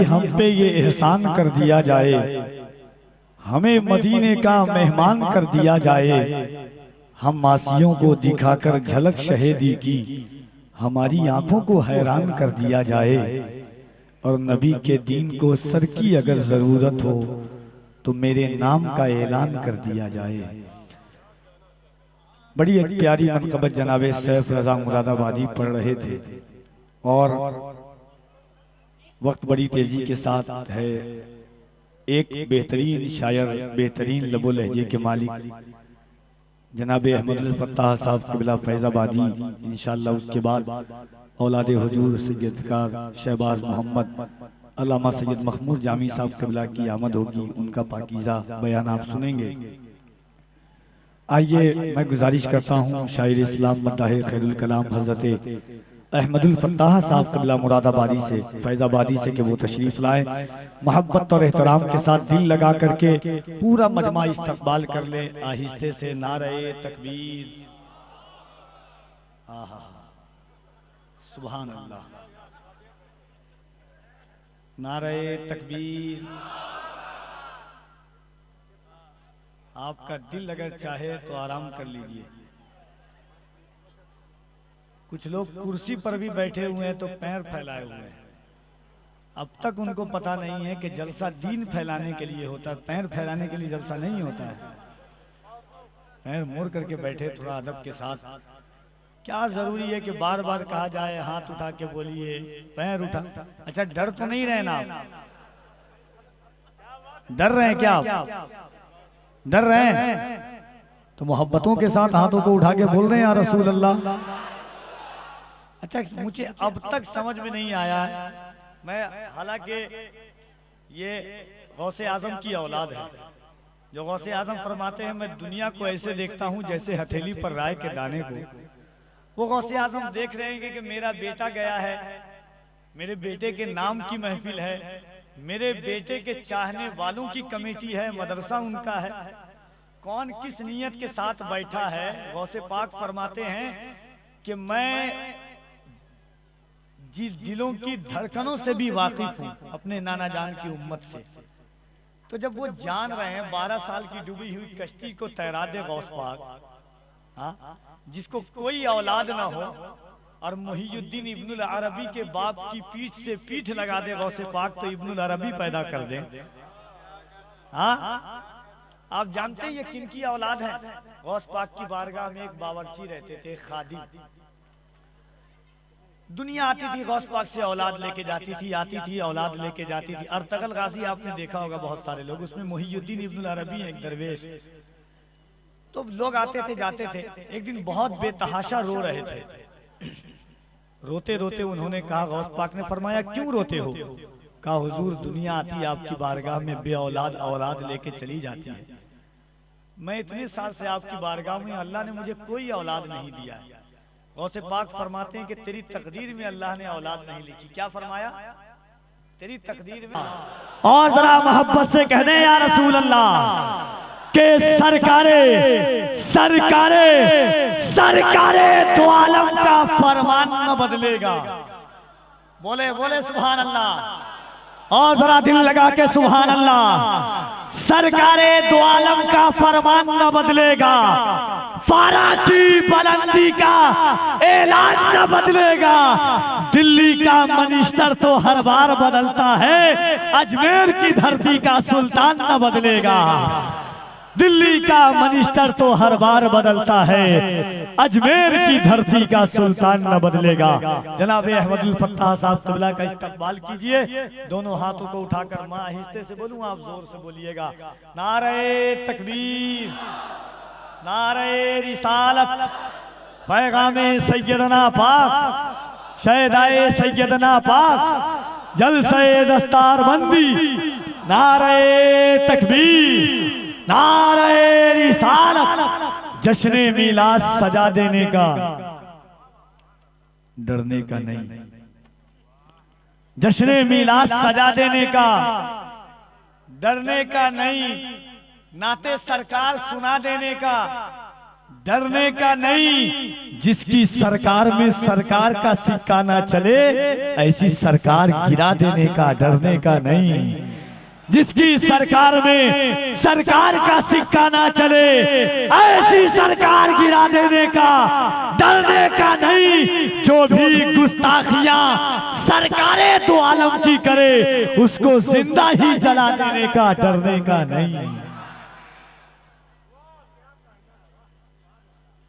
हम पे ये एहसान कर दिया जाए, हमें मदीने का मेहमान कर दिया जाए। हम मासियों को दिखाकर झलक शहीदी की, हमारी आंखों को हैरान कर दिया जाए। और नबी के दीन को सर की अगर जरूरत हो तो मेरे नाम का ऐलान कर दिया जाए। बड़ी एक प्यारी मनक़बत जनाबे सैफ रजा मुरादाबादी पढ़ रहे थे और वक्त बड़ी तेजी के साथ है। एक बेहतरीन शायर, बेहतरीन लबो लहजे के मालिक जनाबे अहमदुल फत्ताह साहब क़िबला फैज़ाबादी, इंशाअल्लाह उसके बाद औलादे हुजूर सैयदकार शहबाज मोहम्मद अल्लामा सैयद मखमूद जामी साहब क़िबला की आमद होगी। उनका पाकीज़ा बयान आप सुनेंगे। आइए मैं गुजारिश करता हूँ शायर इस्लाम मद्दाह खैरुल कलाम हज़रत अहमदुल फत्ताह साहब क़िबला मुरादाबादी से, फैज़ाबादी से कि वो तशरीफ़ लाए, मोहब्बत और एहतराम के साथ दिल लगा करके पूरा मजमा इस्तक़बाल कर ले आहिस्ते से। नारे तकबीर, आहा सुभान अल्लाह, नारे तकबीर। आपका दिल अगर चाहे तो आराम कर लीजिए। कुछ लोग कुर्सी पर भी बैठे हुए हैं तो पैर फैलाए हुए हैं। अब तक उनको पता नहीं है कि जलसा दीन फैलाने के लिए होता है, पैर फैलाने के लिए जलसा नहीं होता है। पैर मोड़ करके बैठे थोड़ा अदब के साथ। क्या जरूरी है कि बार बार कहा जाए हाथ उठा के बोलिए, पैर उठा। अच्छा डर तो नहीं रहे ना आप? डर रहे हैं क्या आप? डर रहे हैं तो मोहब्बतों के साथ हाथों को उठा के बोल रहे हैं या रसूल अल्लाह। अच्छा मुझे अब तक समझ में नहीं आया, मैं हालांकि ये गौसे आजम की औलाद है, जो गौसे आजम फरमाते हैं मैं दुनिया को ऐसे देखता हूँ जैसे हथेली पर राय के दाने को। वो गौसे आजम देख रहे हैं कि मेरा बेटा गया है, मेरे बेटे के नाम की महफिल है, मेरे बेटे के चाहने वालों की कमेटी है, मदरसा उनका है, कौन किस नीयत के साथ बैठा है। गौसे पाक फरमाते हैं कि मैं जिस दिलों की धड़कनों से भी वाकिफ हूँ अपने नाना जान की उम्मत से। तो जब वो जान रहे हैं 12 साल की डूबी हुई कश्ती को तैरा दे गौस पाक, हाँ, जिसको कोई औलाद ना हो, और मुहीयुद्दीन इब्नुल अरबी के बाप की पीठ से पीठ लगा दे गौसे पाक तो इब्नुल अरबी पैदा कर दे। हाँ आप जानते हैं ये किनकी औलाद है? गौस पाक की बारगाह में एक बावर्ची रहते थे, खादिम। दुनिया आती थी गौस पाक से औलाद लेके जाती थी, आती थी औलाद लेके जाती थी। अर्तगल गाजी आपने देखा होगा बहुत सारे लोग, उसमें मुहीयुद्दीन इब्नुल अरबी एक दरवेश। तो लोग आते थे जाते थे। एक दिन बहुत बेतहाशा रो रहे थे। रोते रोते उन्होंने कहा, गौस पाक ने फरमाया क्यों रोते हो? कहा हुजूर दुनिया आती आपकी बारगाह में बे औलाद औलाद लेके चली जाती है। मैं इतने साल से आपकी बारगाह में, अल्लाह ने मुझे कोई औलाद नहीं दिया है। गौसे पाक फरमाते हैं कि तेरी तकदीर में अल्लाह ने औलाद नहीं लिखी। क्या फरमाया? तेरी तकदीर में। और जरा मोहब्बत से कह दे या रसूल अल्लाह के सरकारे सरकारे सरकारे दो आलम का फरमान न बदलेगा। बोले बोले सुभान अल्लाह। और जरा दिल लगा के सुभान अल्लाह। सरकारे दो आलम का फरमान न बदलेगा, फारा की बुलंदी का ऐलान न बदलेगा। दिल्ली का मिनिस्टर तो हर बार बदलता है, अजमेर की धरती का सुल्तान न बदलेगा। दिल्ली का मिनिस्टर तो हर बार बदलता है, अजमेर की धरती का सुल्तान न बदलेगा। जनाब अहमदुल फत्ताह साहब क़िबला का इस्तक़बाल कीजिए। दोनों हाथों को उठाकर, मैं आहिस्ते से बोलूँ आप जोर से बोलिएगा। नारे तकबीर, नारे रिसालत, पैगामे सैयदना पाक, शहदाए सैयदना पाक, जलसे दस्तारबंदी। नारे तकबीर, नारे रिसालत। जश्न मिलाद सजा देने का, डरने का नहीं। जश्न मिलाद सजा देने का, डरने का नहीं। नाते सरकार सुना देने का, डरने का नहीं। जिसकी सरकार में सरकार का सिक्का ना चले, ऐसी सरकार गिरा देने का, डरने का नहीं। जिसकी सरकार में सरकार का सिक्का ना चले, ऐसी सरकार गिरा देने का, डरने का नहीं। जो भी गुस्ताखियां सरकारें दो आलम की करे, उसको जिंदा ही जला देने का, डरने का नहीं।